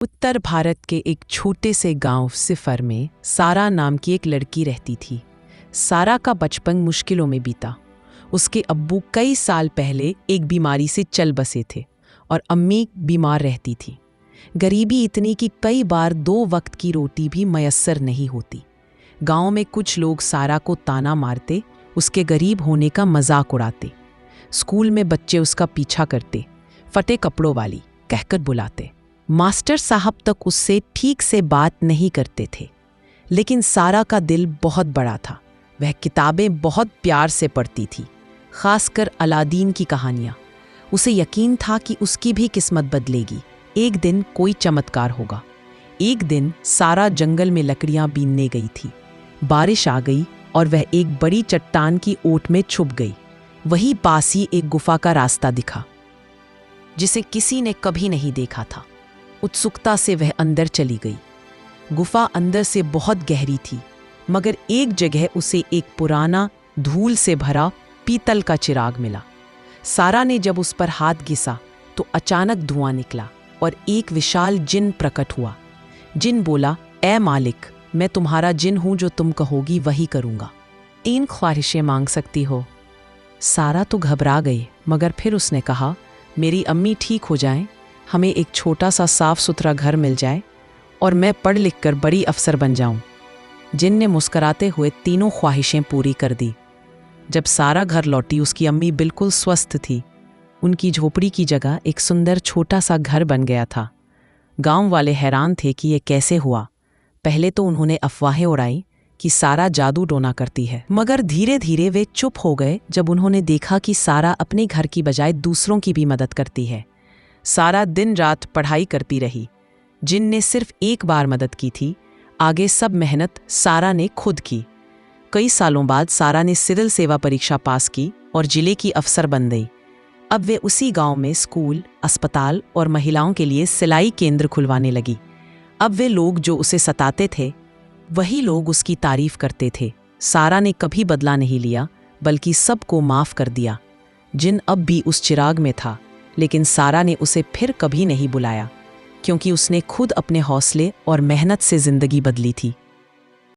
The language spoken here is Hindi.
उत्तर भारत के एक छोटे से गांव सिफर में सारा नाम की एक लड़की रहती थी। सारा का बचपन मुश्किलों में बीता। उसके अब्बू कई साल पहले एक बीमारी से चल बसे थे और अम्मी बीमार रहती थी। गरीबी इतनी कि कई बार 2 वक्त की रोटी भी मयस्सर नहीं होती। गांव में कुछ लोग सारा को ताना मारते, उसके गरीब होने का मजाक उड़ाते। स्कूल में बच्चे उसका पीछा करते, फटे कपड़ों वाली कहकर बुलाते। मास्टर साहब तक उससे ठीक से बात नहीं करते थे। लेकिन सारा का दिल बहुत बड़ा था। वह किताबें बहुत प्यार से पढ़ती थी, खासकर अलादीन की कहानियाँ। उसे यकीन था कि उसकी भी किस्मत बदलेगी। एक दिन कोई चमत्कार होगा। एक दिन सारा जंगल में लकड़ियाँ बीनने गई थी। बारिश आ गई और वह एक बड़ी चट्टान की ओट में छुप गई। वहीं पास ही एक गुफा का रास्ता दिखा, जिसे किसी ने कभी नहीं देखा था। उत्सुकता से वह अंदर चली गई। गुफा अंदर से बहुत गहरी थी, मगर एक जगह उसे एक पुराना धूल से भरा पीतल का चिराग मिला। सारा ने जब उस पर हाथ घिसा तो अचानक धुआं निकला और एक विशाल जिन प्रकट हुआ। जिन बोला, ए मालिक, मैं तुम्हारा जिन हूं, जो तुम कहोगी वही करूंगा। 3 ख्वाहिशें मांग सकती हो। सारा तो घबरा गई, मगर फिर उसने कहा, मेरी अम्मी ठीक हो जाएं, हमें एक छोटा सा साफ सुथरा घर मिल जाए और मैं पढ़ लिख कर बड़ी अफसर बन जाऊं। जिन ने मुस्कराते हुए 3 ख्वाहिशें पूरी कर दी। जब सारा घर लौटी, उसकी अम्मी बिल्कुल स्वस्थ थी। उनकी झोपड़ी की जगह एक सुंदर छोटा सा घर बन गया था। गांव वाले हैरान थे कि यह कैसे हुआ। पहले तो उन्होंने अफवाहें उड़ाई कि सारा जादू टोना करती है, मगर धीरे धीरे वे चुप हो गए जब उन्होंने देखा कि सारा अपने घर की बजाय दूसरों की भी मदद करती है। सारा दिन रात पढ़ाई करती रही। जिन ने सिर्फ एक बार मदद की थी, आगे सब मेहनत सारा ने खुद की। कई सालों बाद सारा ने सिविल सेवा परीक्षा पास की और जिले की अफसर बन गई। अब वे उसी गांव में स्कूल, अस्पताल और महिलाओं के लिए सिलाई केंद्र खुलवाने लगी। अब वे लोग जो उसे सताते थे, वही लोग उसकी तारीफ करते थे। सारा ने कभी बदला नहीं लिया, बल्कि सबको माफ कर दिया। जिन अब भी उस चिराग में था, लेकिन सारा ने उसे फिर कभी नहीं बुलाया, क्योंकि उसने खुद अपने हौसले और मेहनत से जिंदगी बदली थी।